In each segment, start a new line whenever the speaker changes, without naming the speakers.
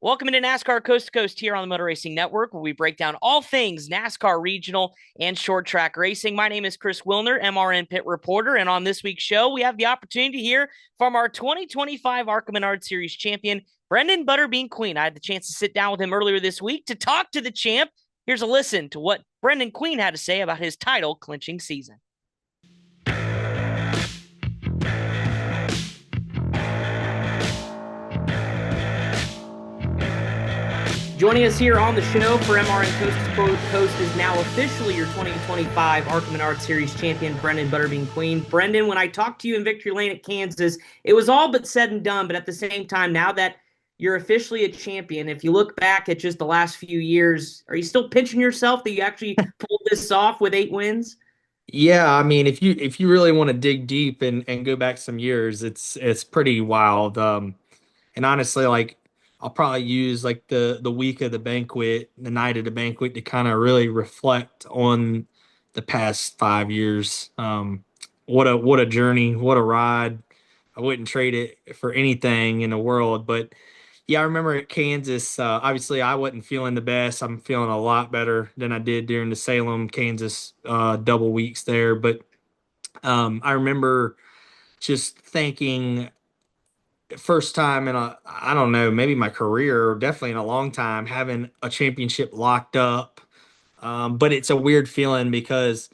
Welcome into NASCAR Coast to Coast here on the Motor Racing Network, where we break down all things NASCAR regional and short track racing. My name is Chris Wilner, MRN Pit Reporter, and on this week's show, we have the opportunity to hear from our 2025 ARCA Menards Series champion, Brenden Butterbean Queen. I had the chance to sit down with him earlier this week to talk to the champ. Here's a listen to what Brenden Queen had to say about his title clinching season. Joining us here on the show for MRN Coast to Coast is now officially your 2025 ARCA Menards Series champion, Brenden Butterbean Queen. Brenden, when I talked to you in Victory Lane at Kansas, it was all but said and done. But at the same time, now that you're officially a champion, if you look back at just the last few years, are you still pinching yourself that you actually pulled this off with 8 wins?
Yeah, I mean, if you really want to dig deep and go back some years, it's pretty wild. And honestly, like I'll probably use like the week of the banquet, the night of the banquet, to kind of really reflect on the past 5 years. What a journey, what a ride. I wouldn't trade it for anything in the world. But yeah, I remember at Kansas, obviously I wasn't feeling the best. I'm feeling a lot better than I did during the Salem, Kansas double weeks there. But I remember just thinking, first time in I don't know, maybe my career, or definitely in a long time, having a championship locked up. But it's a weird feeling because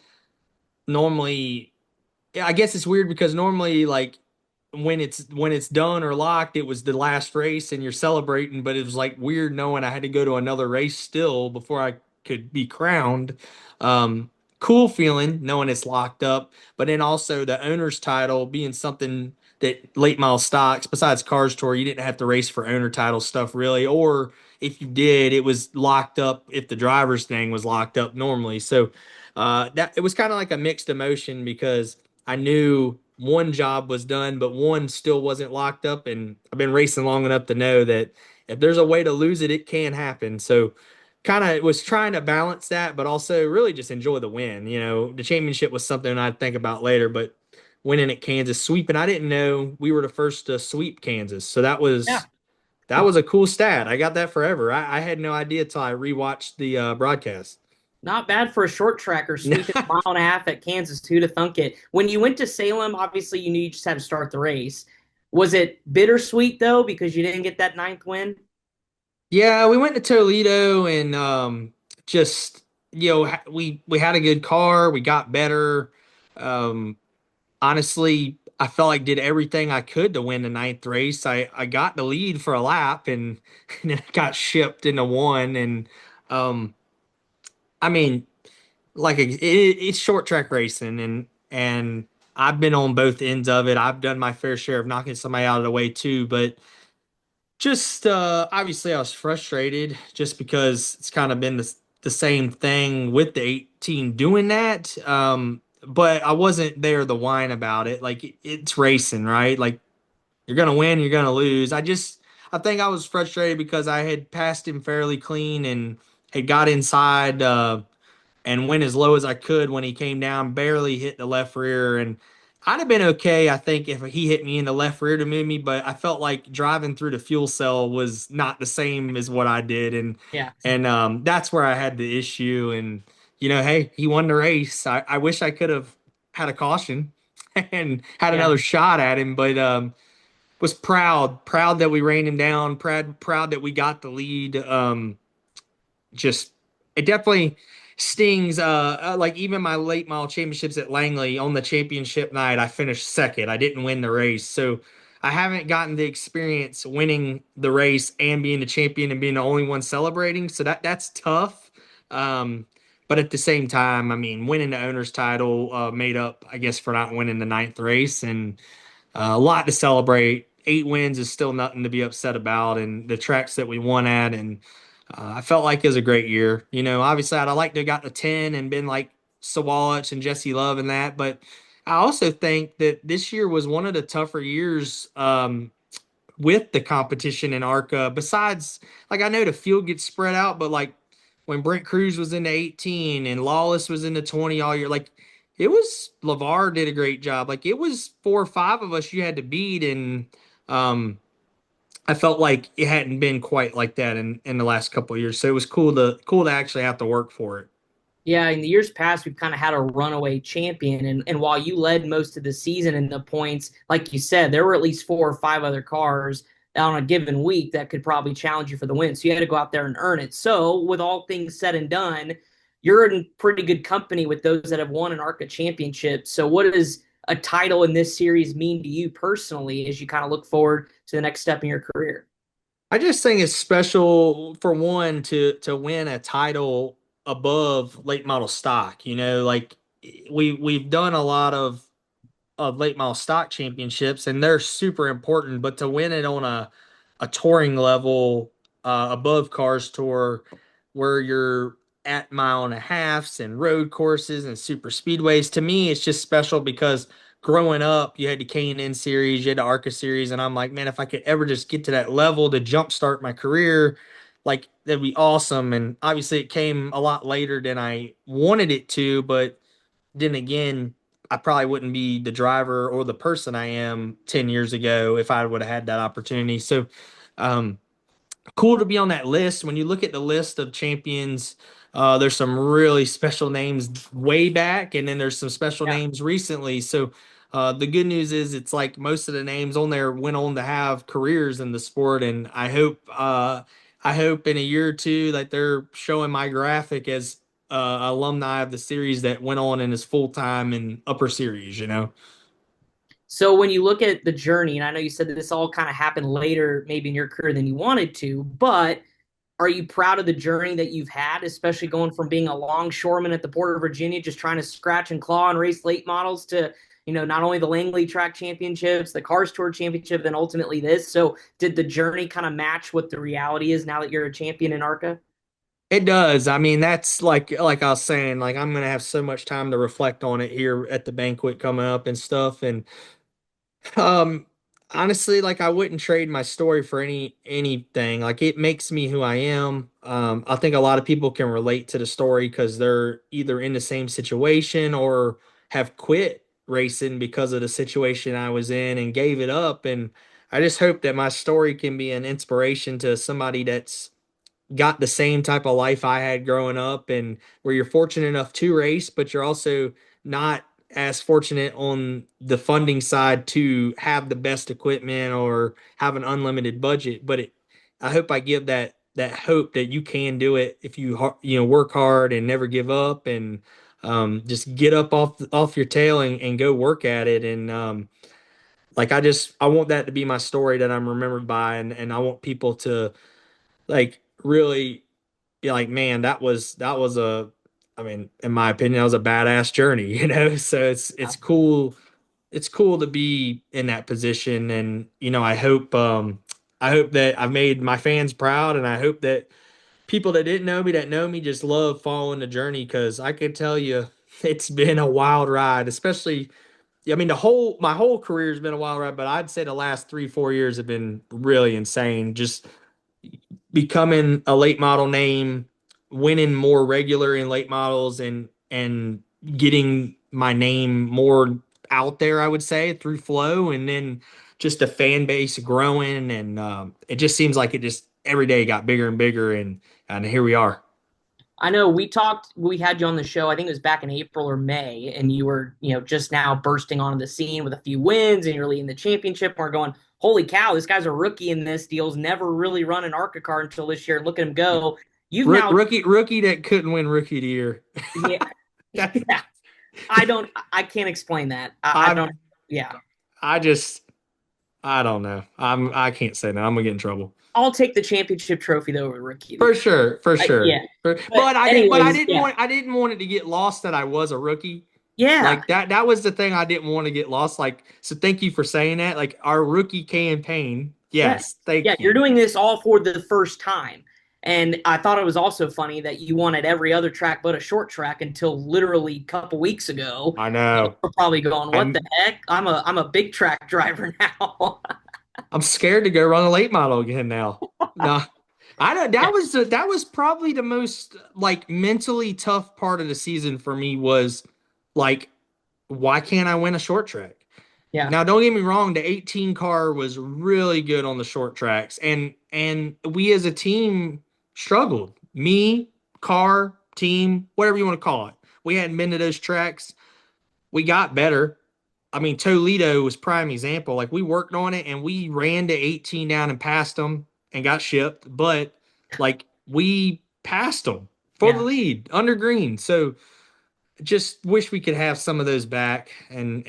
normally, yeah, I guess it's weird because normally, like when it's done or locked, it was the last race and you're celebrating. But it was like weird knowing I had to go to another race still before I could be crowned. Cool feeling knowing it's locked up, but then also the owner's title being something that late model stocks, besides Cars Tour, you didn't have to race for owner title stuff really, or if you did, it was locked up if the driver's thing was locked up normally. So that it was kind of like a mixed emotion because I knew one job was done, but one still wasn't locked up. And I've been racing long enough to know that if there's a way to lose it, it can happen. So kind of was trying to balance that, but also really just enjoy the win. You know, the championship was something I'd think about later, but winning at Kansas, sweeping, I didn't know we were the first to sweep Kansas. So that
Yeah.
was that was a cool stat. I got that forever. I had no idea till I rewatched the broadcast.
Not bad for a short tracker, sweeping a mile and a half at Kansas. Who'd have thunk it? When you went to Salem, obviously you knew you just had to start the race. Was it bittersweet though because you didn't get that ninth win?
Yeah, we went to Toledo and just we had a good car. We got better. Um, Honestly, I felt like did everything I could to win the ninth race. I got the lead for a lap and, and then got shipped into one. And um, I mean, like it's short track racing, and I've been on both ends of it. I've done my fair share of knocking somebody out of the way too, but just obviously I was frustrated just because it's kind of been the same thing with the 18 doing that. But I wasn't there to whine about it. Like it's racing, right? Like you're gonna win, you're gonna lose. I think I was frustrated because I had passed him fairly clean and had got inside and went as low as I could when he came down, barely hit the left rear. And I'd have been okay, I think, if he hit me in the left rear to move me, but I felt like driving through the fuel cell was not the same as what I did.
Yeah.
And that's where I had the issue. And, hey, he won the race. I wish I could have had a caution and had
Yeah.
another shot at him, but was proud that we ran him down, proud that we got the lead. Just it definitely stings. Like even my late model championships at Langley on the championship night, I finished second. I didn't win the race, so I haven't gotten the experience winning the race and being the champion and being the only one celebrating. So that's tough. Um, but at the same time, I mean, winning the owner's title made up, I guess, for not winning the ninth race, and a lot to celebrate. 8 wins is still nothing to be upset about, and the tracks that we won at, and I felt like it was a great year. Obviously, I'd like to have got the 10 and been like Sawallich and Jesse Love and that, but I also think that this year was one of the tougher years with the competition in ARCA. Besides, like I know the field gets spread out, but like when Brent Cruz was in the 18 and Lawless was in the 20 all year, like it was LeVar did a great job. Like it was 4 or 5 of us you had to beat, and um, I felt like it hadn't been quite like that in the last couple of years. So it was cool to actually have to work for it.
Yeah, in the years past, we've kind of had a runaway champion. And while you led most of the season in the points, like you said, there were at least four or five other cars on a given week that could probably challenge you for the win. So you had to go out there and earn it. So, with all things said and done, you're in pretty good company with those that have won an ARCA championship. So, what does a title in this series mean to you personally as you kind of look forward to the next step in your career?
I just think it's special for one to win a title above late model stock. Like we've done a lot of late model stock championships, and they're super important. But to win it on a touring level, above Cars Tour, where you're at mile and a halfs and road courses and super speedways, to me, it's just special because growing up, you had the K&N series, you had the ARCA series, and I'm like, man, if I could ever just get to that level to jumpstart my career, like that'd be awesome. And obviously, it came a lot later than I wanted it to, but then again, I probably wouldn't be the driver or the person I am 10 years ago if I would have had that opportunity. So, um, cool to be on that list. When you look at the list of champions, there's some really special names way back, and then there's some special
Yeah.
names recently. So, the good news is it's like most of the names on there went on to have careers in the sport, and I hope in a year or two that they're showing my graphic as alumni of the series that went on and is full time in upper series.
So when you look at the journey, and I know you said that this all kind of happened later, maybe in your career than you wanted to, but are you proud of the journey that you've had, especially going from being a longshoreman at the Port of Virginia, just trying to scratch and claw and race late models to, not only the Langley Track Championships, the Cars Tour Championship, then ultimately this. So did the journey kind of match what the reality is now that you're a champion in ARCA?
It does. I mean, that's like I was saying, like I'm gonna have so much time to reflect on it here at the banquet coming up and stuff. And um honestly, like I wouldn't trade my story for anything. Like it makes me who I am. I think a lot of people can relate to the story because they're either in the same situation or have quit racing because of the situation I was in and gave it up. And I just hope that my story can be an inspiration to somebody that's got the same type of life I had growing up, and where you're fortunate enough to race, but you're also not as fortunate on the funding side to have the best equipment or have an unlimited budget. But I hope I give that hope that you can do it if you work hard and never give up, and just get up off your tail and go work at it. And like I want that to be my story that I'm remembered by, and I want people to like really be like, man, that was a, I mean, in my opinion, that was a badass journey, So it's cool to be in that position, and I hope that I've made my fans proud, and I hope that people that didn't know me that know me just love following the journey because I can tell you it's been a wild ride, especially. I mean, my whole career has been a wild ride, but I'd say the last 3 4 years have been really insane. Just becoming a late model name, winning more regular in late models, and getting my name more out there, I would say, through flow, and then just the fan base growing, and it just seems like it just every day got bigger and bigger, and here we are.
I know we had you on the show, I think it was back in April or May, and you were, just now bursting onto the scene with a few wins and you're leading the championship. And we're going, holy cow, this guy's a rookie in this deal. He's never really run an ARCA car until this year. Look at him go. You've now,
Rookie that couldn't win rookie of the year.
yeah,
That's,
yeah. I can't explain that. I
I'm
don't, yeah.
I just I don't know. I can't say that. I'm gonna get in trouble.
I'll take the championship trophy though over rookie of the
For
year.
sure, for sure.
Yeah. But
But I
anyways,
didn't
yeah.
want it to get lost that I was a rookie.
Yeah.
Like that was the thing I didn't want to get lost. Like, so thank you for saying that. Like our rookie campaign.
Yeah.
Yes,
Yeah,
thank
you're
you.
doing this all for the first time. And I thought it was also funny that you won at every other track but a short track until literally a couple weeks ago.
I
And
know.
you're probably going, what the
I'm
heck? I'm a big track driver now.
I'm scared to go run a late model again now. No. I don't
Yeah.
that was probably the most like mentally tough part of the season for me was like, why can't I win a short track?
Yeah.
Now, don't get me wrong, the 18 car was really good on the short tracks, and we as a team struggled. Me, car, team, whatever you want to call it. We hadn't been to those tracks. We got better. I mean, Toledo was prime example. Like we worked on it and we ran to 18 down and passed them and got shipped, but like we passed them for the
Yeah.
lead under green. So just wish we could have some of those back and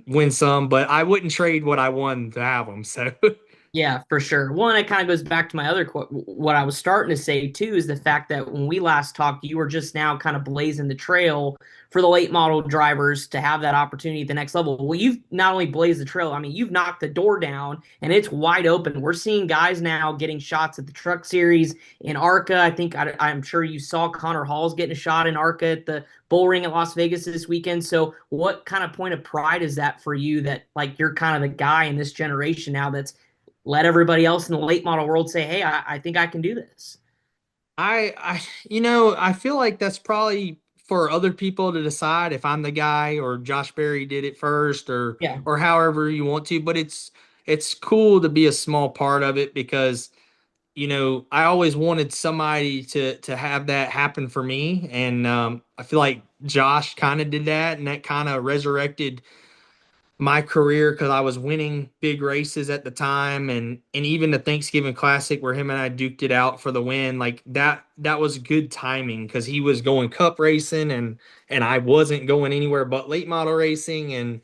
win some, but I wouldn't trade what I won to have them. So
Yeah, for sure. Well, and it kind of goes back to my other what I was starting to say too is the fact that when we last talked, you were just now kind of blazing the trail for the late model drivers to have that opportunity at the next level. Well, you've not only blazed the trail, I mean, you've knocked the door down and it's wide open. We're seeing guys now getting shots at the Truck Series in ARCA. I think I'm sure you saw Connor Hall's getting a shot in ARCA at the Bull Ring at Las Vegas this weekend. So, what kind of point of pride is that for you that like you're kind of the guy in this generation now that's let everybody else in the late model world say, hey, I think I can do this.
I feel like that's probably for other people to decide if I'm the guy or Josh Berry did it first
Yeah.
or however you want to, but it's cool to be a small part of it because I always wanted somebody to have that happen for me, and I feel like Josh kind of did that, and that kind of resurrected my career because I was winning big races at the time, and even the Thanksgiving Classic where him and I duked it out for the win, like that was good timing because he was going cup racing and I wasn't going anywhere but late model racing, and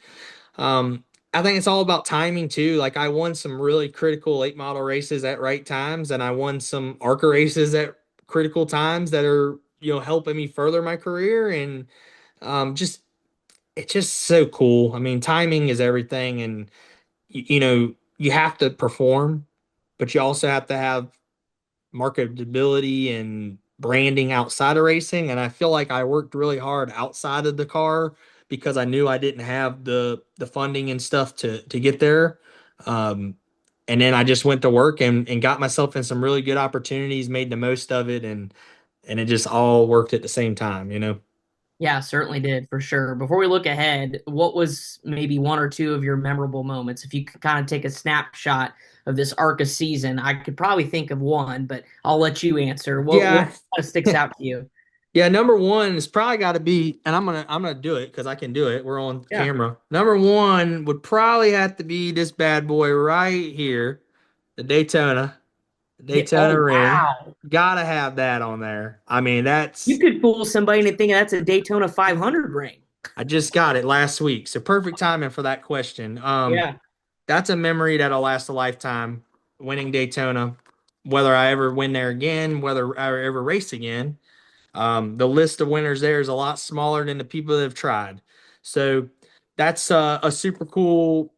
I think it's all about timing too. Like I won some really critical late model races at right times, and I won some ARCA races at critical times that are helping me further my career, and just it's just so cool. I mean, timing is everything, and you have to perform, but you also have to have marketability and branding outside of racing. And I feel like I worked really hard outside of the car because I knew I didn't have the funding and stuff to get there. Um, and then I just went to work and got myself in some really good opportunities, made the most of it, and it just all worked at the same time.
Yeah, certainly did for sure. Before we look ahead, what was maybe one or two of your memorable moments? If you could kind of take a snapshot of this ARCA season, I could probably think of one, but I'll let you answer. What
Yeah.
kind of sticks out to you?
Yeah, number one is probably got to be, and I'm gonna do it because I can do it. We're on
Yeah.
camera. Number one would probably have to be this bad boy right here, the Daytona,
Yeah.
Daytona
Oh,
ring.
wow.
Gotta have that on there. I mean,
You could fool somebody into thinking that's a Daytona 500 ring.
I just got it last week, so perfect timing for that question.
Yeah.
That's a memory that'll last a lifetime. Winning Daytona, whether I ever win there again, whether I ever race again. The list of winners there is a lot smaller than the people that have tried. So that's a super cool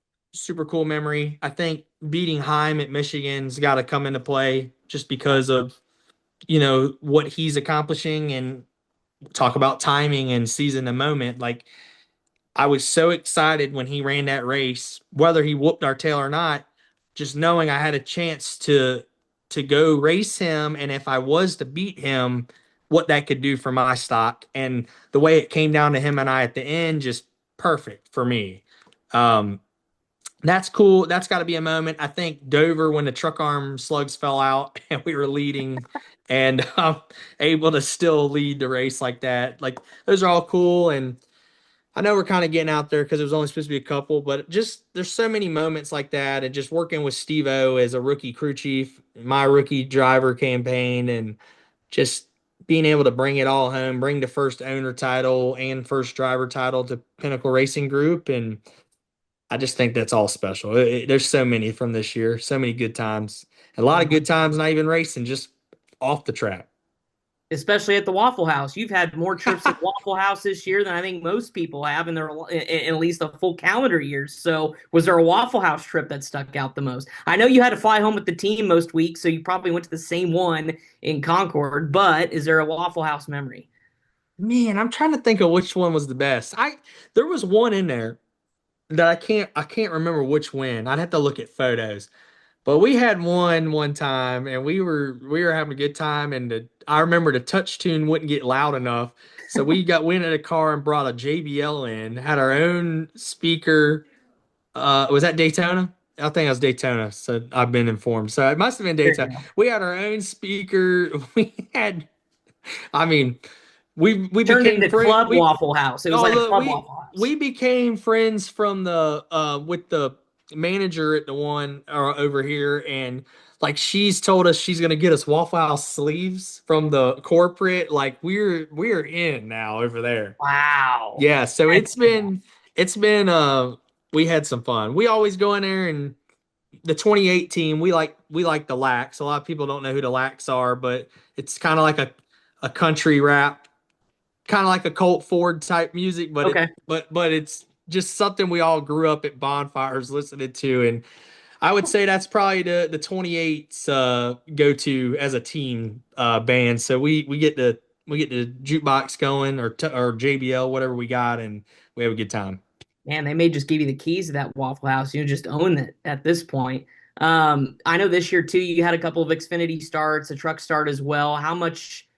memory. I think beating Heim at Michigan's got to come into play just
Yeah.
because of, what he's accomplishing, and talk about timing and seizing the moment. Like I was so excited when he ran that race, whether he whooped our tail or not, just knowing I had a chance to go race him, and if I was to beat him, what that could do for my stock. And the way it came down to him and I at the end, just perfect for me. Um, that's cool. That's got to be a moment. I think Dover when the truck arm slugs fell out and we were leading and able to still lead the race like that. Like those are all cool, and I know we're kind of getting out there because it was only supposed to be a couple, but just there's so many moments like that, and just working with Steve O as a rookie crew chief, my rookie driver campaign, and just being able to bring it all home, bring the first owner title and first driver title to Pinnacle Racing Group, and I just think that's all special. There's so many from this year, so many good times, a lot of good times, not even racing, just off the track.
Especially at the Waffle House. You've had more trips at Waffle House this year than I think most people have in their in at least a full calendar year. So, was there a Waffle House trip that stuck out the most? I know you had to fly home with the team most weeks, so you probably went to the same one in Concord. But is there a Waffle House memory?
Man, I'm trying to think of which one was the best. There was one in there that I can't remember which one. I'd have to look at photos. But we had one time, and we were having a good time, and I remember the touch tune wouldn't get loud enough, so we went in a car and brought a JBL in, had our own speaker, Was that Daytona? I think it was Daytona. So I've been informed. So it must have been
There you
Daytona.
go.
We had our own speaker. We had, I mean, we
Turned
became
into
friends.
Club Waffle House. It was
Oh
like a
look,
Club Waffle
we
House.
became friends from the with the manager at the one over here, and like she's told us she's gonna get us Waffle House sleeves from the corporate. Like we're in now over there.
Wow.
Yeah, so
Heck yeah.
it's been we had some fun. We always go in there, and the 2018 we like the Lax. A lot of people don't know who the Lax are, but it's kind of like a country rap, kind of like a Colt Ford type music, but
Okay.
it's just something we all grew up at bonfires listening to, and I would say that's probably the 28's go to as a team band. So we get the jukebox going or JBL whatever we got, and we have a good time.
Man, they may just give you the keys to that Waffle House. You just own it at this point. I know this year too, you had a couple of Xfinity starts, a truck start as well. How much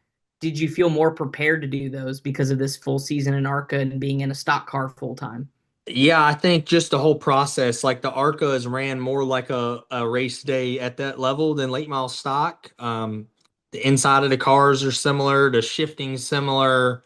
did you feel more prepared to do those because of this full season in ARCA and being in a stock car full time?
Yeah, I think just the whole process, like the ARCA is ran more like a race day at that level than late model stock. The inside of the cars are similar, the shifting similar,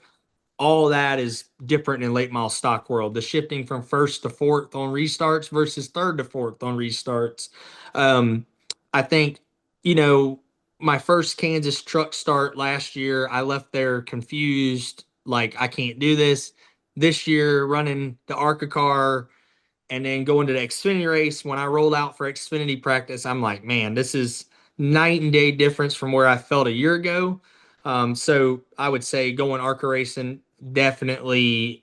all that is different in late model stock world. The shifting from first to fourth on restarts versus third to fourth on restarts. Um, I think, you know, my first Kansas truck start last year, I left there confused, like I can't do this. This year, running the ARCA car and then going to the Xfinity race, when I rolled out for Xfinity practice, I'm like, man, this is night and day difference from where I felt a year ago. So I would say going ARCA racing definitely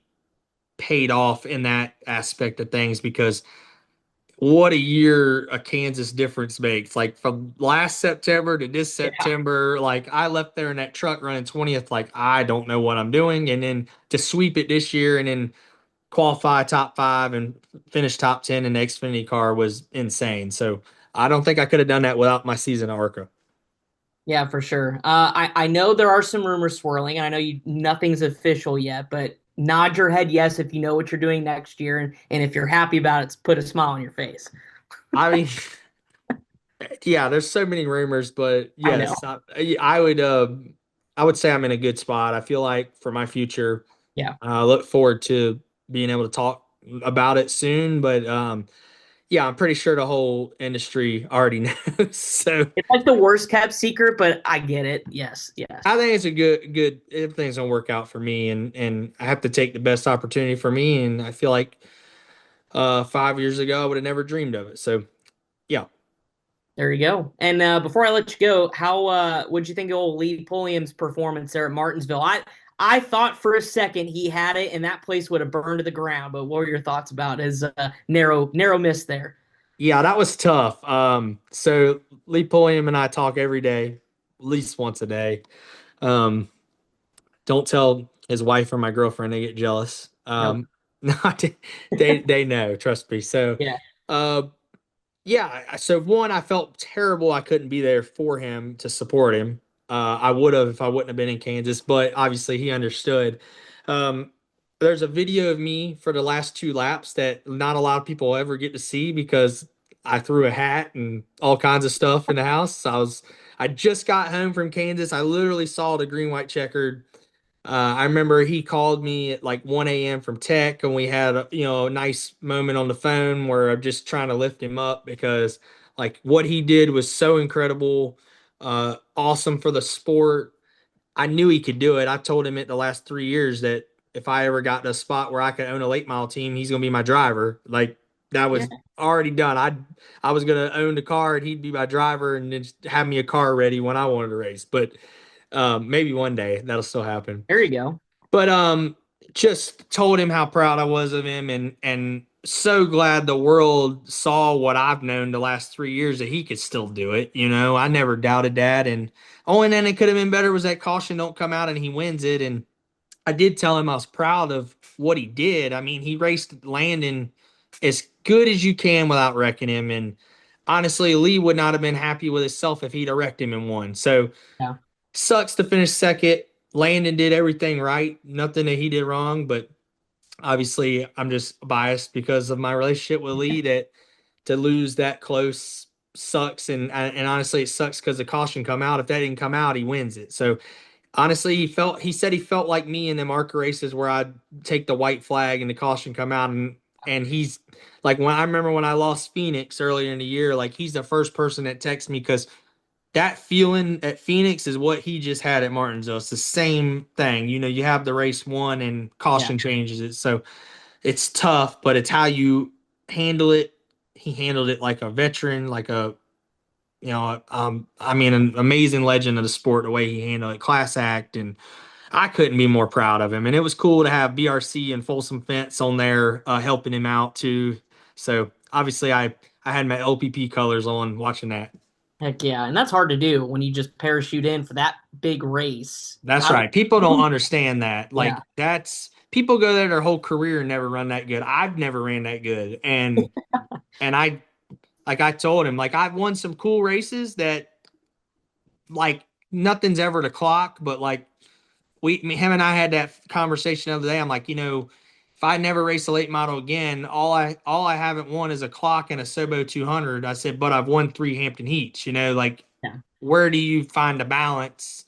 paid off in that aspect of things because what a year a Kansas difference makes. Like from last September to this
Yeah.
September, like I left there in that truck running 20th, like I don't know what I'm doing. And then to sweep it this year and then qualify top five and finish top 10 in the Xfinity car was insane. So I don't think I could have done that without my season at ARCA.
Yeah, for sure. I know there are some rumors swirling, and I know nothing's official yet, but nod your head yes if you know what you're doing next year, and if you're happy about it, put a smile on your face.
I mean, yeah, there's so many rumors, but
I know.
yes, I would say I'm in a good spot. I feel like for my future,
Yeah.
I look forward to being able to talk about it soon. But yeah, I'm pretty sure the whole industry already knows. So
It's like the worst kept secret, but I get it. Yes, yes.
I think it's a good. Everything's gonna work out for me, and I have to take the best opportunity for me. And I feel like 5 years ago I would have never dreamed of it. So yeah.
There you go. And before I let you go, how would you think of old Lee Pulliam's performance there at Martinsville? I thought for a second he had it, and that place would have burned to the ground. But what were your thoughts about his narrow miss there?
Yeah, that was tough. So Lee Pulliam and I talk every day, at least once a day. Um, don't tell his wife or my girlfriend; they get jealous.
No.
No, they know, trust me. So,
Yeah.
uh, yeah. So one, I felt terrible I couldn't be there for him to support him. I would have if I wouldn't have been in Kansas, but obviously he understood. Um, there's a video of me for the last two laps that not a lot of people ever get to see because I threw a hat and all kinds of stuff in the house. I just got home from Kansas. I literally saw the green white checkered. I remember he called me at like 1 a.m. from tech, and we had a nice moment on the phone where I'm just trying to lift him up because like what he did was so incredible, awesome for the sport. I knew he could do it. I told him it the last 3 years that if I ever got to a spot where I could own a late model team, he's gonna be my driver. Like that
Yeah.
was already done. I was gonna own the car and he'd be my driver and then just have me a car ready when I wanted to race. But maybe one day that'll still happen.
There you go.
But just told him how proud I was of him and so glad the world saw what I've known the last 3 years that he could still do it. I never doubted that. And only then it could have been better was that caution don't come out and he wins it. And I did tell him I was proud of what he did. I mean, he raced Landon as good as you can without wrecking him. And honestly, Lee would not have been happy with himself if he'd have wrecked him and won. So
Yeah.
sucks to finish second. Landon did everything right, nothing that he did wrong, but Obviously, I'm just biased because of my relationship with Lee that to lose that close sucks. And honestly, it sucks because the caution come out. If that didn't come out, he wins it. So honestly, he said he felt like me in them ARCA races where I'd take the white flag and the caution come out. And he's like, when I remember when I lost Phoenix earlier in the year, like he's the first person that texted me because that feeling at Phoenix is what he just had at Martinsville. It's the same thing. You have the race won and
Yeah.
caution changes it. So it's tough, but it's how you handle it. He handled it like a veteran, like I mean, an amazing legend of the sport, the way he handled it, class act. And I couldn't be more proud of him. And it was cool to have BRC and Folsom Fence on there helping him out too. So obviously I had my OPP colors on watching that.
Heck yeah. And that's hard to do when you just parachute in for that big race.
That's
How
right. People don't understand that.
yeah.
Like that's people go there their whole career and never run that good. I've never ran that good. And I like I told him, like I've won some cool races that like nothing's ever to clock, but like him and I had that conversation the other day. I'm like, if I never race a late model again, all I haven't won is a clock and a Sobo 200. I said, but I've won 3 Hampton Heats. Like
Yeah.
where do you find a balance?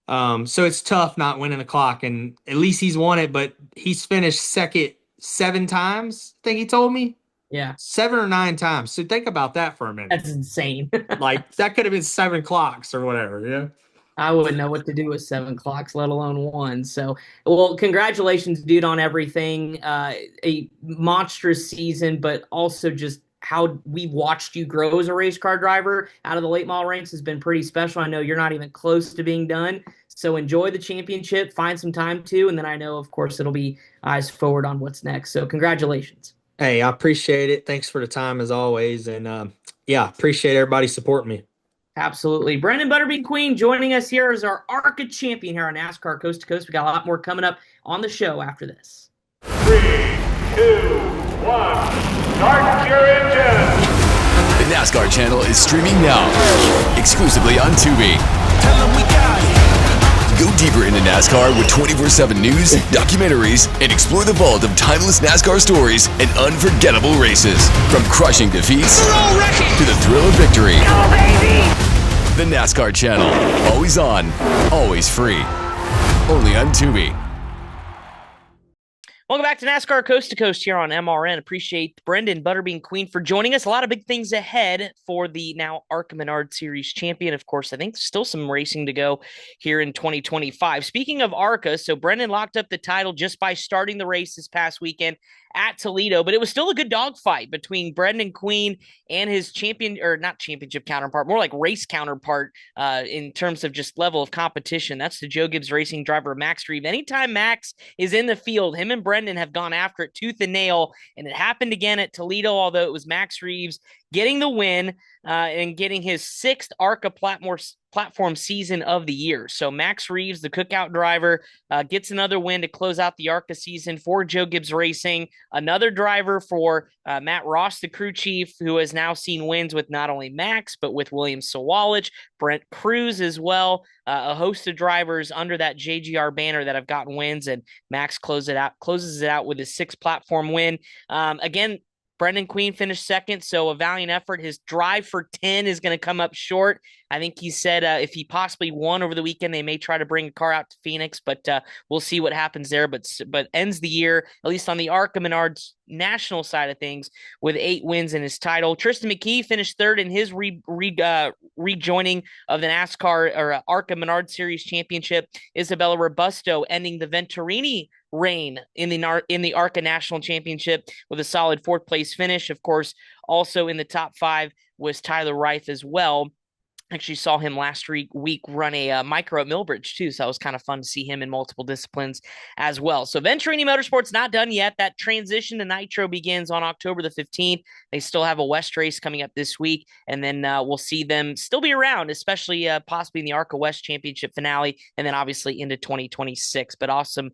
So it's tough not winning a clock, and at least he's won it. But he's finished second 7 times. I think he told me
Yeah.
7 or 9 times. So think about that for a minute.
That's insane.
Like that could have been 7 clocks or whatever. Yeah.
I wouldn't know what to do with 7 clocks, let alone one. So, well, congratulations, dude, on everything. A monstrous season, but also just how we watched you grow as a race car driver out of the late model ranks has been pretty special. I know you're not even close to being done. So enjoy the championship, find some time to, and then I know, of course, it'll be eyes forward on what's next. So congratulations.
Hey, I appreciate it. Thanks for the time as always. And yeah, appreciate everybody supporting me.
Absolutely. Brenden Butterbean Queen joining us here as our ARCA champion here on NASCAR Coast to Coast. We got a lot more coming up on the show after this.
3, 2, 1, start your engine!
The NASCAR channel is streaming now, exclusively on Tubi.
Tell them we got it!
Go deeper into NASCAR with 24/7 news, documentaries, and explore the vault of timeless NASCAR stories and unforgettable races. From crushing defeats to the thrill of victory.
Go, baby!
The NASCAR channel, always on, always free. Only on Tubi.
Welcome back to NASCAR Coast to Coast here on MRN. Appreciate Brenden Butterbean Queen for joining us. A lot of big things ahead for the now ARCA Menards Series champion. Of course, I think still some racing to go here in 2025. Speaking of ARCA, so Brenden locked up the title just by starting the race this past weekend at Toledo, but it was still a good dogfight between Brenden Queen and his champion, or not championship counterpart, more like race counterpart in terms of just level of competition. That's the Joe Gibbs Racing driver, Max Reeve. Anytime Max is in the field, him and Brenden have gone after it tooth and nail, and it happened again at Toledo, although it was Max Reeves getting the win and getting his sixth ARCA platform season of the year. So Max Reeves, the cookout driver, gets another win to close out the ARCA season for Joe Gibbs Racing. Another driver for Matt Ross, the crew chief, who has now seen wins with not only Max, but with William Sawalich, Brent Cruz as well. A host of drivers under that JGR banner that have gotten wins, and Max closes it out with his sixth platform win. Again, Brenden Queen finished second, so a valiant effort. His drive for 10 is going to come up short. I think he said if he possibly won over the weekend, they may try to bring a car out to Phoenix, but we'll see what happens there. But ends the year, at least on the ARCA Menards national side of things, with 8 wins in his title. Tristan McKee finished third in his rejoining of the NASCAR or ARCA Menards Series Championship. Isabella Robusto ending the Venturini reign in the ARCA National Championship with a solid 4th place finish. Of course, also in the top 5 was Tyler Reith as well. Actually saw him last week run a micro at Millbridge too, so it was kind of fun to see him in multiple disciplines as well. So Venturini Motorsports not done yet. That transition to Nitro begins on October the 15th. They still have a West race coming up this week, and then we'll see them still be around, especially possibly in the ARCA West Championship finale, and then obviously into 2026. But awesome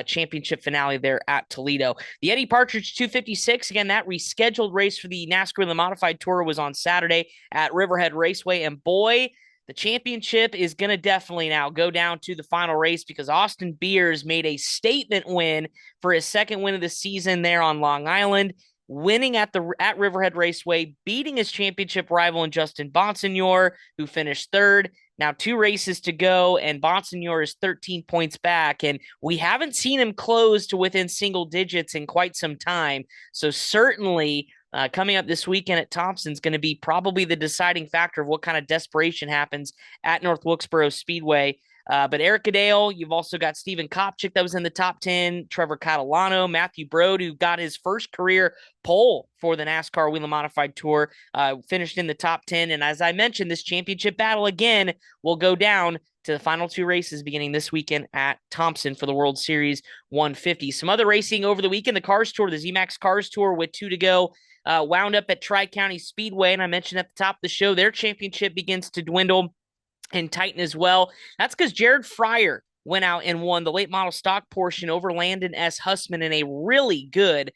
championship finale there at Toledo. The Eddie Partridge 256, again, that rescheduled race for the NASCAR the Modified Tour was on Saturday at Riverhead Raceway, and boy, the championship is going to definitely now go down to the final race because Austin Beers made a statement win for his second win of the season there on Long Island, winning at Riverhead Raceway, beating his championship rival in Justin Bonsignor, who finished third. Now 2 races to go, and Bonsignor is 13 points back, and we haven't seen him close to within single digits in quite some time. So certainly coming up this weekend at Thompson's going to be probably the deciding factor of what kind of desperation happens at North Wilkesboro Speedway. But Eric Adale, you've also got Steven Kopchik that was in the top 10, Trevor Catalano, Matthew Brode, who got his first career pole for the NASCAR Whelen Modified Tour, finished in the top 10. And as I mentioned, this championship battle again will go down to the final 2 races beginning this weekend at Thompson for the World Series 150. Some other racing over the weekend, the Cars Tour, the ZMAX Cars Tour with 2 to go. Wound up at Tri-County Speedway, and I mentioned at the top of the show, their championship begins to dwindle and tighten as well. That's because Jared Fryer went out and won the late model stock portion over Landon S. Hussman in a really good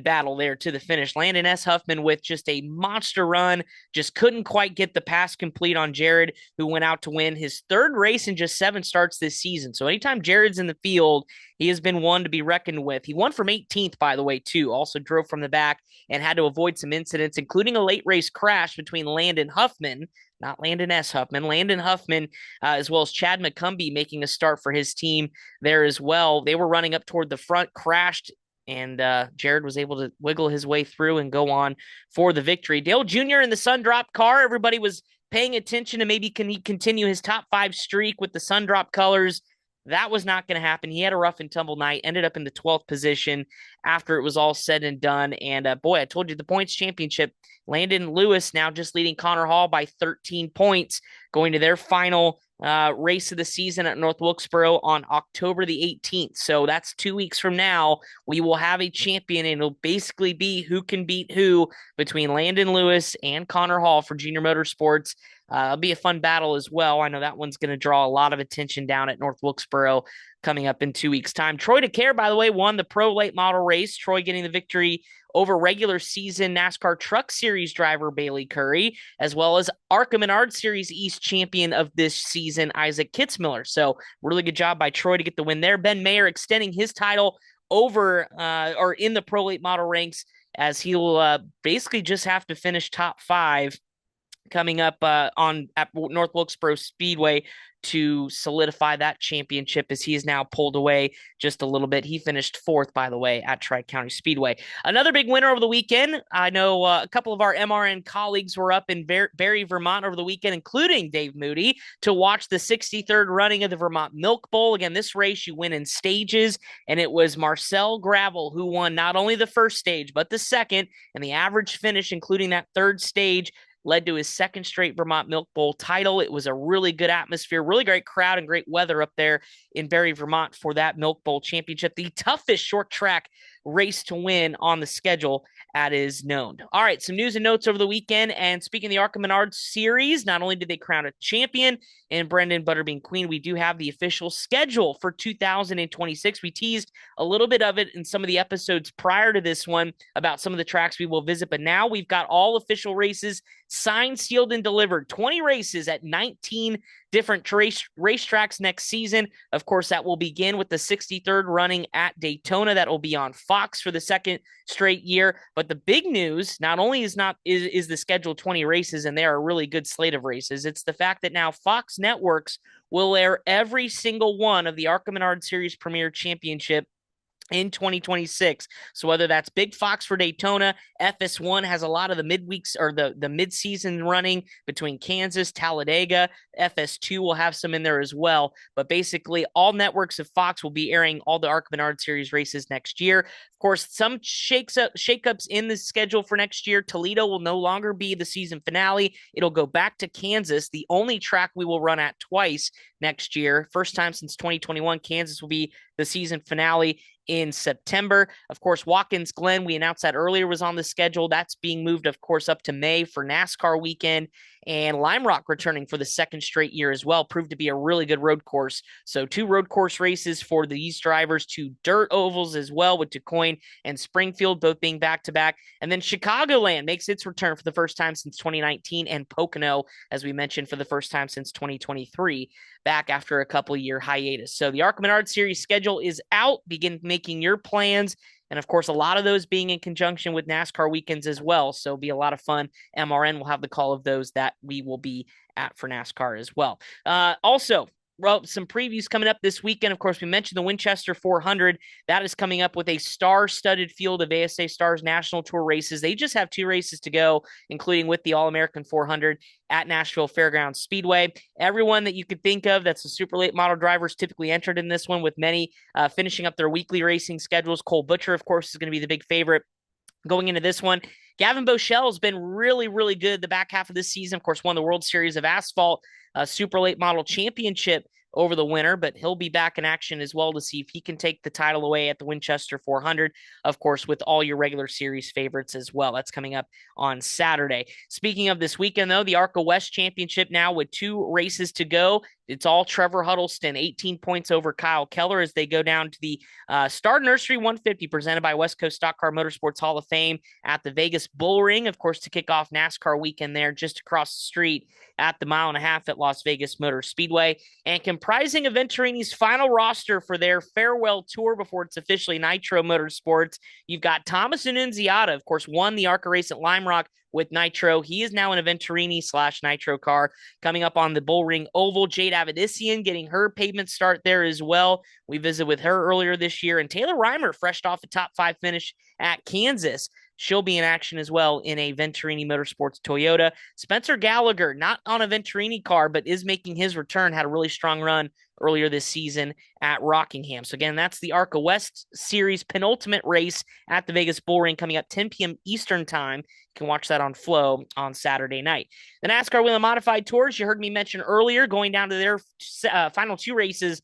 battle there to the finish. Landon S. Huffman with just a monster run, just couldn't quite get the pass complete on Jared, who went out to win his 3rd race in just 7 starts this season. So anytime Jared's in the field, he has been one to be reckoned with. He won from 18th, by the way, too. Also drove from the back and had to avoid some incidents, including a late race crash between Landon Huffman, not Landon S. Huffman, Landon Huffman, as well as Chad McCumbee making a start for his team there as well. They were running up toward the front, crashed, and Jared was able to wiggle his way through and go on for the victory. Dale Jr. in the Sundrop car. Everybody was paying attention to maybe can he continue his top 5 streak with the Sundrop colors. That was not going to happen. He had a rough and tumble night, ended up in the 12th position after it was all said and done. And boy, I told you the points championship, Landon Lewis now just leading Connor Hall by 13 points, going to their final race of the season at North Wilkesboro on October the 18th. So that's 2 weeks from now. We will have a champion, and it'll basically be who can beat who between Landon Lewis and Connor Hall for Junior Motorsports. It'll be a fun battle as well. I know that one's going to draw a lot of attention down at North Wilkesboro coming up in 2 weeks' time. Troy DeCare, by the way, won the Pro Late Model race. Troy getting the victory over regular season NASCAR Truck Series driver Bailey Curry, as well as ARCA Menards Series East champion of this season, Isaac Kitzmiller. So really good job by Troy to get the win there. Ben Mayer extending his title over or in the Pro Late Model ranks, as he'll basically just have to finish top 5 coming up at North Wilkesboro Speedway to solidify that championship, as he is now pulled away just a little bit. He finished 4th, by the way, at Tri-County Speedway. Another big winner over the weekend. I know a couple of our MRN colleagues were up in Barry, Vermont over the weekend, including Dave Moody, to watch the 63rd running of the Vermont Milk Bowl. Again, this race you win in stages, and it was Marcel Gravel who won not only the first stage, but the second, and the average finish, including that 3rd stage, led to his 2nd straight Vermont Milk Bowl title. It was a really good atmosphere, really great crowd, and great weather up there in Barry, Vermont for that Milk Bowl championship. The toughest short track race to win on the schedule, as is known. All right, some news and notes over the weekend. And speaking of the ARCA Menards series, not only did they crown a champion in Brenden Butterbean Queen, we do have the official schedule for 2026. We teased a little bit of it in some of the episodes prior to this one about some of the tracks we will visit, but now we've got all official races signed, sealed, and delivered. 20 races at 19 different racetracks next season. Of course, that will begin with the 63rd running at Daytona. That will be on Fox for the 2nd straight year. But the big news not only is the scheduled 20 races, and they are a really good slate of races, it's the fact that now Fox Networks will air every single one of the ARCA Menards Series Premier Championship in 2026. So whether that's Big Fox for Daytona, FS1 has a lot of the midweeks or the mid-season running between Kansas, Talladega. FS2 will have some in there as well. But basically, all networks of Fox will be airing all the ARCA Menards Series races next year. Of course, some shakeups in the schedule for next year. Toledo will no longer be the season finale. It'll go back to Kansas, the only track we will run at twice next year. First time since 2021, Kansas will be the season finale in September. Of course, Watkins Glen, we announced that earlier, was on the schedule. That's being moved, of course, up to May for NASCAR weekend. and Lime Rock returning for the second straight year as well. Proved to be a really good road course. So 2 road course races for these drivers, 2 dirt ovals as well, with DuQuoin and Springfield both being back-to-back. And then Chicagoland makes its return for the first time since 2019, and Pocono, as we mentioned, for the first time since 2023, back after a couple-year hiatus. So the ARCA Menards Series schedule is out. Begin making your plans. And of course, a lot of those being in conjunction with NASCAR weekends as well. So it'll be a lot of fun. MRN will have the call of those that we will be at for NASCAR as well. Also, some previews coming up this weekend. Of course, we mentioned the Winchester 400. That is coming up with a star-studded field of ASA Stars National Tour races. They just have 2 races to go, including with the All-American 400 at Nashville Fairgrounds Speedway. Everyone that you could think of that's a super late model driver is typically entered in this one, with many finishing up their weekly racing schedules. Cole Butcher, of course, is going to be the big favorite going into this one. Gavin Bochelle has been really, really good the back half of this season. Of course, won the World Series of Asphalt Super Late Model Championship over the winter, but he'll be back in action as well to see if he can take the title away at the Winchester 400, of course, with all your regular series favorites as well. That's coming up on Saturday. Speaking of this weekend, though, the ARCA West Championship now with 2 races to go. It's all Trevor Huddleston, 18 points over Kyle Keller as they go down to the Star Nursery 150 presented by West Coast Stock Car Motorsports Hall of Fame at the Vegas Bull Ring, of course, to kick off NASCAR weekend there just across the street at the 1.5 mile at Las Vegas Motor Speedway. And comprising of Venturini's final roster for their farewell tour before it's officially Nitro Motorsports, you've got Thomas Annunziata, of course, won the ARCA race at Lime Rock with Nitro. He is now in a Venturini/Nitro car coming up on the Bull Ring Oval. Jade Avedissian getting her pavement start there as well. We visited with her earlier this year. And Taylor Reimer, fresh off a top 5 finish at Kansas. She'll be in action as well in a Venturini Motorsports Toyota. Spencer Gallagher, not on a Venturini car, but is making his return, had a really strong run earlier this season at Rockingham. So again, that's the ARCA West Series penultimate race at the Vegas Bull Ring coming up 10 p.m. Eastern time. You can watch that on Flow on Saturday night. The NASCAR Whelen Modified Tours, you heard me mention earlier, going down to their final 2 races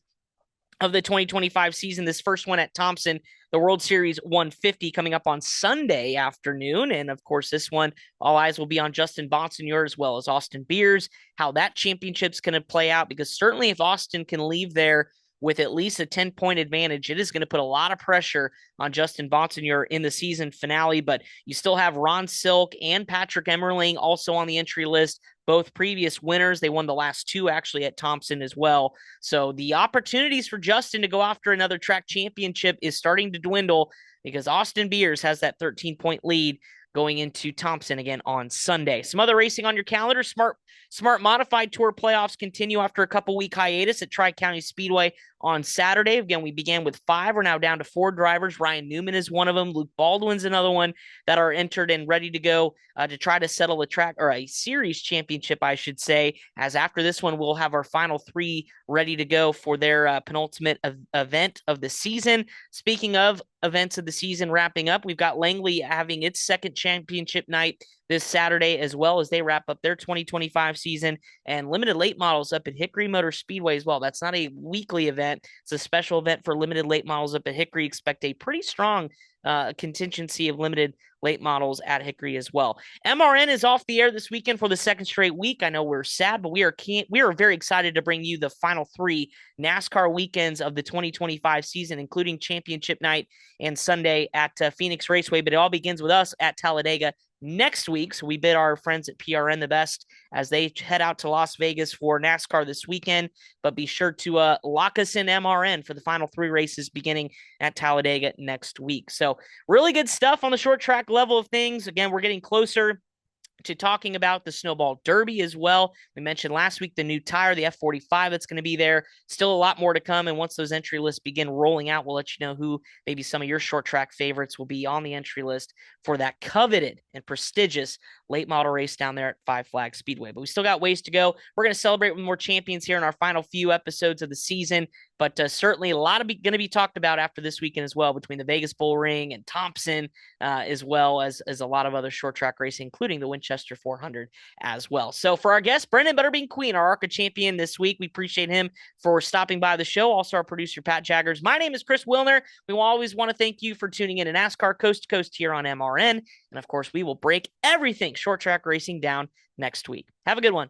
of the 2025 season. This first one at Thompson, the World Series 150, coming up on Sunday afternoon. And of course, this one, all eyes will be on Justin Bonsignor as well as Austin Beers, how that championship's going to play out, because certainly if Austin can leave there with at least a 10-point advantage, it is going to put a lot of pressure on Justin Bonsignor in the season finale. But you still have Ron Silk and Patrick Emmerling also on the entry list, both previous winners. They won the last 2 actually at Thompson as well. So the opportunities for Justin to go after another track championship is starting to dwindle, because Austin Beers has that 13-point lead going into Thompson again on Sunday. Some other racing on your calendar. Smart Modified Tour playoffs continue after a couple-week hiatus at Tri-County Speedway on Saturday. Again, we began with 5. We're now down to 4 drivers. Ryan Newman is one of them. Luke Baldwin's another one that are entered and ready to go to try to settle a track or a series championship, I should say, as after this one, we'll have our final 3 ready to go for their penultimate event of the season. Speaking of events of the season wrapping up, we've got Langley having its second championship night this Saturday, as well as they wrap up their 2025 season, and limited late models up at Hickory Motor Speedway as well. That's not a weekly event. It's a special event for limited late models up at Hickory. Expect a pretty strong contingency of limited late models at Hickory as well. MRN is off the air this weekend for the second straight week. I know we're sad, but we are very excited to bring you the final 3 NASCAR weekends of the 2025 season, including championship night and Sunday at Phoenix Raceway. But it all begins with us at Talladega next week. So we bid our friends at PRN the best as they head out to Las Vegas for NASCAR this weekend. But be sure to lock us in MRN for the final 3 races beginning at Talladega next week. So really good stuff on the short track level of things. Again, we're getting closer to talking about the Snowball Derby as well. We mentioned last week the new tire, the F45 that's going to be there. Still a lot more to come, and once those entry lists begin rolling out, we'll let you know who maybe some of your short track favorites will be on the entry list for that coveted and prestigious late model race down there at Five Flags Speedway. But we still got ways to go. We're going to celebrate with more champions here in our final few episodes of the season, but certainly a lot of going to be talked about after this weekend as well, between the Vegas Bull Ring and Thompson, as well as a lot of other short track racing, including the Winchester Winchester 400 as well. So for our guest, Brenden Butterbean Queen, our ARCA champion this week, we appreciate him for stopping by the show. Also our producer, Pat Jaggers. My name is Chris Wilner. We will always want to thank you for tuning in to NASCAR Coast to Coast here on MRN. And of course, we will break everything short track racing down next week. Have a good one.